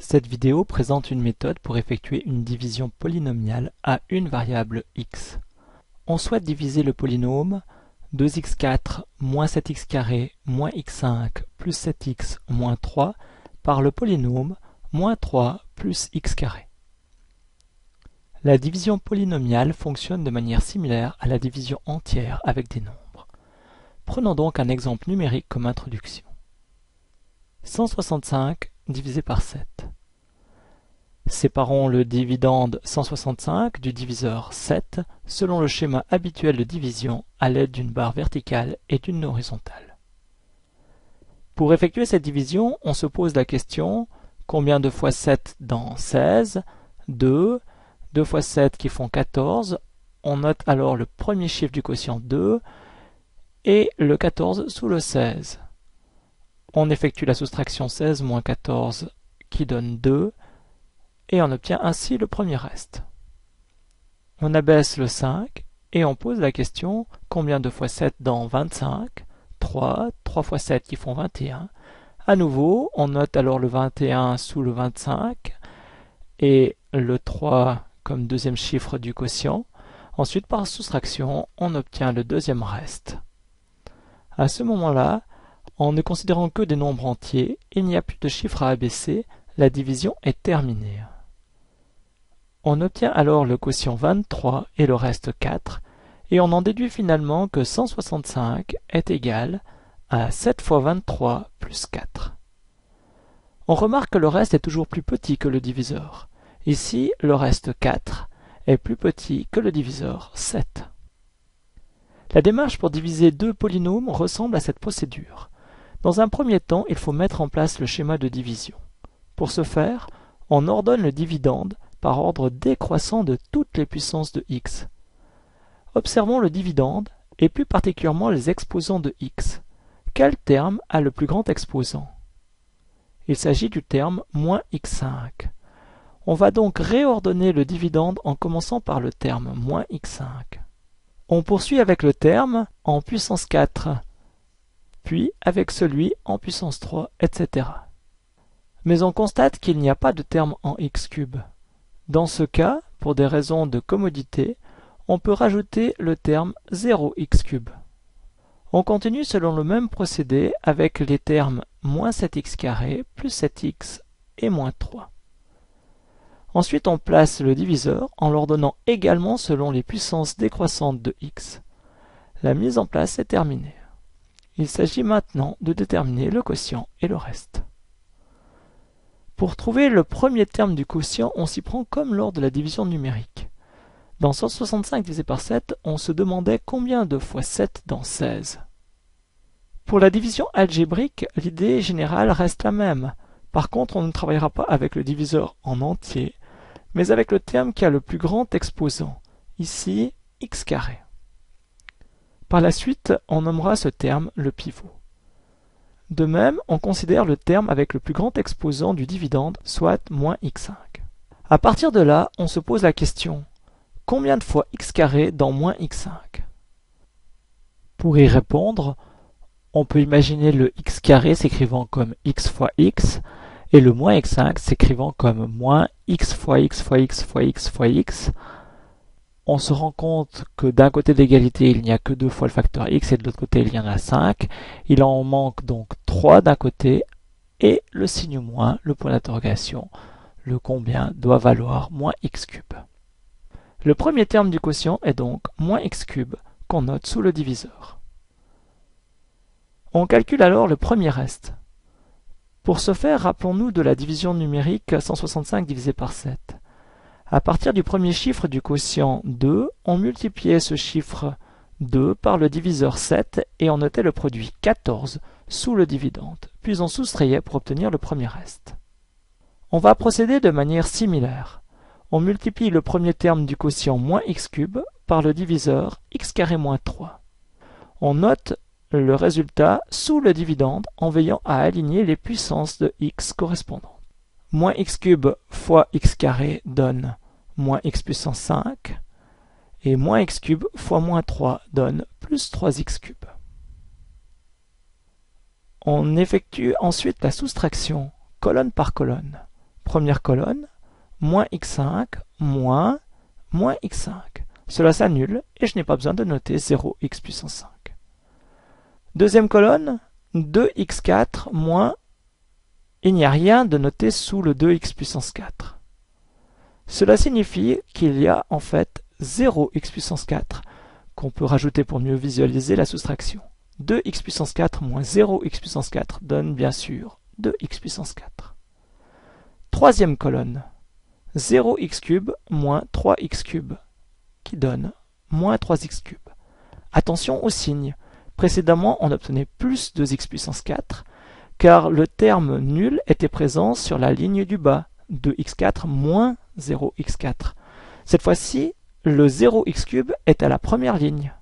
Cette vidéo présente une méthode pour effectuer une division polynomiale à une variable x. On souhaite diviser le polynôme 2x4 moins 7x carré moins x5 plus 7x moins 3 par le polynôme moins 3 plus x carré. La division polynomiale fonctionne de manière similaire à la division entière avec des nombres. Prenons donc un exemple numérique comme introduction. 165 divisé par 7. Séparons le dividende 165 du diviseur 7 selon le schéma habituel de division à l'aide d'une barre verticale et d'une horizontale. Pour effectuer cette division, on se pose la question combien de fois 7 dans 16, 2, 2 fois 7 qui font 14, on note alors le premier chiffre du quotient 2 et le 14 sous le 16. On effectue la soustraction 16 moins 14 qui donne 2 et on obtient ainsi le premier reste. On abaisse le 5 et on pose la question combien de fois 7 dans 25, 3, 3 fois 7 qui font 21. À nouveau, on note alors le 21 sous le 25 et le 3 comme deuxième chiffre du quotient. Ensuite, par soustraction, on obtient le deuxième reste. À ce moment-là, en ne considérant que des nombres entiers, il n'y a plus de chiffres à abaisser, la division est terminée. On obtient alors le quotient 23 et le reste 4, et on en déduit finalement que 165 est égal à 7 fois 23 plus 4. On remarque que le reste est toujours plus petit que le diviseur. Ici, le reste 4 est plus petit que le diviseur 7. La démarche pour diviser deux polynômes ressemble à cette procédure. Dans un premier temps, il faut mettre en place le schéma de division. Pour ce faire, on ordonne le dividende par ordre décroissant de toutes les puissances de x. Observons le dividende, et plus particulièrement les exposants de x. Quel terme a le plus grand exposant? Il s'agit du terme moins x5. On va donc réordonner le dividende en commençant par le terme moins x5. On poursuit avec le terme en puissance 4, puis avec celui en puissance 3, etc. Mais on constate qu'il n'y a pas de terme en x3. Dans ce cas, pour des raisons de commodité, on peut rajouter le terme 0x3. On continue selon le même procédé avec les termes moins 7x carré plus 7x et moins 3. Ensuite, on place le diviseur en l'ordonnant également selon les puissances décroissantes de x. La mise en place est terminée. Il s'agit maintenant de déterminer le quotient et le reste. Pour trouver le premier terme du quotient, on s'y prend comme lors de la division numérique. Dans 165 divisé par 7, on se demandait combien de fois 7 dans 16. Pour la division algébrique, l'idée générale reste la même. Par contre, on ne travaillera pas avec le diviseur en entier, mais avec le terme qui a le plus grand exposant, ici x carré. Par la suite, on nommera ce terme le pivot. De même, on considère le terme avec le plus grand exposant du dividende, soit moins x5. À partir de là, on se pose la question, combien de fois x carré dans moins x5? Pour y répondre, on peut imaginer le x carré s'écrivant comme x fois x, et le moins x5 s'écrivant comme moins x fois x fois x fois x fois x. On se rend compte que d'un côté de l'égalité, il n'y a que 2 fois le facteur x et de l'autre côté, il y en a 5. Il en manque donc 3 d'un côté et le signe moins, le point d'interrogation, le combien doit valoir moins x3. Le premier terme du quotient est donc moins x3 qu'on note sous le diviseur. On calcule alors le premier reste. Pour ce faire, rappelons-nous de la division numérique 165 divisé par 7. À partir du premier chiffre du quotient 2, on multipliait ce chiffre 2 par le diviseur 7 et on notait le produit 14 sous le dividende, puis on soustrayait pour obtenir le premier reste. On va procéder de manière similaire. On multiplie le premier terme du quotient moins x3 par le diviseur x carré moins 3. On note le résultat sous le dividende en veillant à aligner les puissances de x correspondantes. Moins x3 fois x carré donne moins x puissance 5, et moins x3 fois moins 3 donne plus 3x3. On effectue ensuite la soustraction colonne par colonne. première colonne, moins x5 moins x5. Cela s'annule et je n'ai pas besoin de noter 0x puissance 5. Deuxième colonne, 2x4 moins, il n'y a rien de noté sous le 2x puissance 4. Cela signifie qu'il y a en fait 0x puissance 4 qu'on peut rajouter pour mieux visualiser la soustraction. 2x puissance 4 moins 0x puissance 4 donne bien sûr 2x puissance 4. Troisième colonne, 0x cube moins 3x cube qui donne moins 3x cube. Attention au signe. Précédemment, on obtenait plus 2x puissance 4 car le terme nul était présent sur la ligne du bas, 2x4 moins 0x4. Cette fois-ci, le 0x cube est à la première ligne.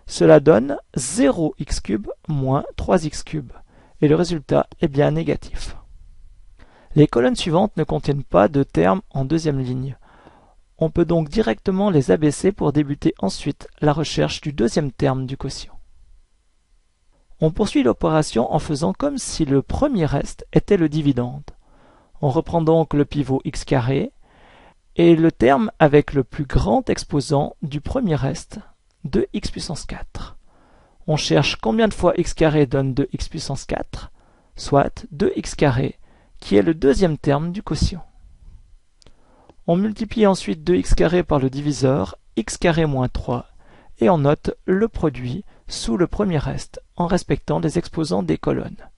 Cela donne 0x cube moins 3x cube. Et le résultat est bien négatif. Les colonnes suivantes ne contiennent pas de termes en deuxième ligne. On peut donc directement les abaisser pour débuter ensuite la recherche du deuxième terme du quotient. On poursuit l'opération en faisant comme si le premier reste était le dividende. On reprend donc le pivot x carré et le terme avec le plus grand exposant du premier reste, 2x puissance 4. On cherche combien de fois x carré donne 2x puissance 4, soit 2x carré, qui est le deuxième terme du quotient. On multiplie ensuite 2x carré par le diviseur, x carré moins 3, et on note le produit sous le premier reste, en respectant les exposants des colonnes.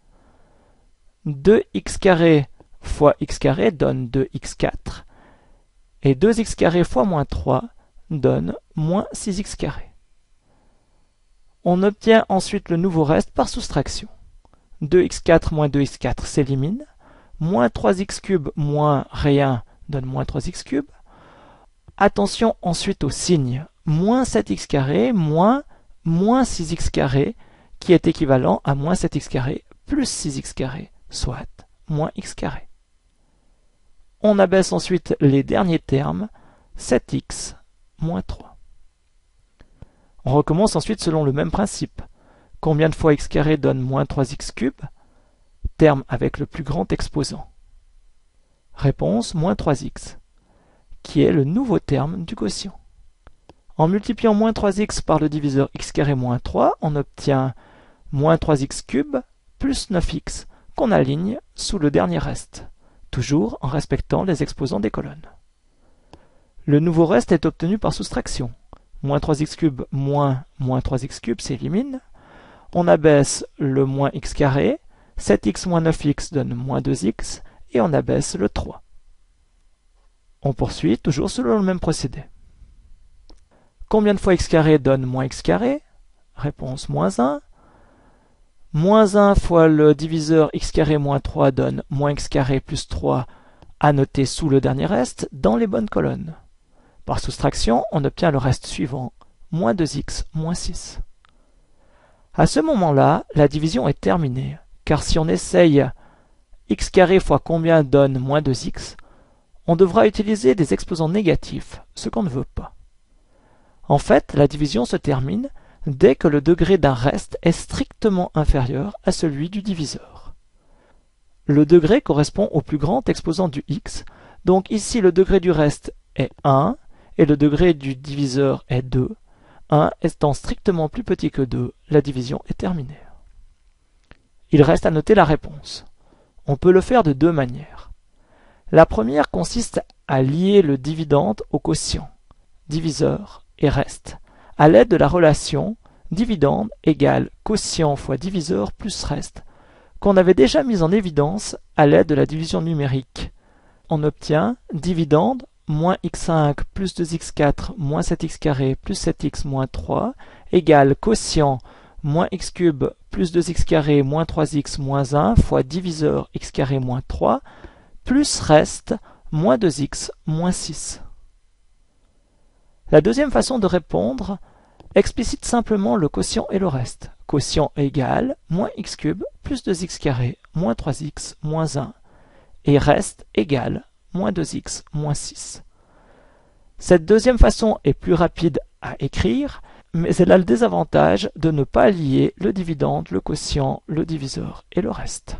2x carré fois x carré donne 2x4, et 2x carré fois moins 3 donne moins 6x carré. On obtient ensuite le nouveau reste par soustraction. 2x4 moins 2x4 s'élimine, moins 3x cube moins rien donne moins 3x cube. Attention ensuite au signe, moins 7x carré moins 6x carré, qui est équivalent à moins 7x carré plus 6x carré, soit moins x carré. On abaisse ensuite les derniers termes, 7x moins 3. On recommence ensuite selon le même principe. Combien de fois x carré donne moins 3x cube? Terme avec le plus grand exposant. Réponse moins 3x, qui est le nouveau terme du quotient. En multipliant moins 3x par le diviseur x carré moins 3, on obtient moins 3x cube plus 9x, qu'on aligne sous le dernier reste, toujours en respectant les exposants des colonnes. Le nouveau reste est obtenu par soustraction. Moins 3x cube moins 3x cube s'élimine. On abaisse le moins x carré, 7x moins 9x donne moins 2x, et on abaisse le 3. On poursuit toujours selon le même procédé. Combien de fois x carré donne moins x carré? Réponse moins 1. Moins 1 fois le diviseur x carré moins 3 donne moins x carré plus 3 à noter sous le dernier reste dans les bonnes colonnes. Par soustraction, on obtient le reste suivant, moins 2x moins 6. À ce moment-là, la division est terminée, car si on essaye x carré fois combien donne moins 2x, on devra utiliser des exposants négatifs, ce qu'on ne veut pas. En fait, la division se termine dès que le degré d'un reste est strictement inférieur à celui du diviseur. Le degré correspond au plus grand exposant du x, donc ici le degré du reste est 1 et le degré du diviseur est 2. 1 étant strictement plus petit que 2, la division est terminée. Il reste à noter la réponse. On peut le faire de deux manières. La première consiste à lier le dividende au quotient, diviseur et reste, à l'aide de la relation dividende égale quotient fois diviseur plus reste, qu'on avait déjà mise en évidence à l'aide de la division numérique. On obtient dividende moins x5 plus 2x4 moins 7x carré plus 7x moins 3 égale quotient moins x cube plus 2x carré moins 3x moins 1 fois diviseur x carré moins 3 plus reste moins 2x moins 6. La deuxième façon de répondre explicite simplement le quotient et le reste. Quotient égale moins x cube plus 2x carré moins 3x moins 1 et reste égale moins 2x moins 6. Cette deuxième façon est plus rapide à écrire, mais elle a le désavantage de ne pas lier le dividende, le quotient, le diviseur et le reste.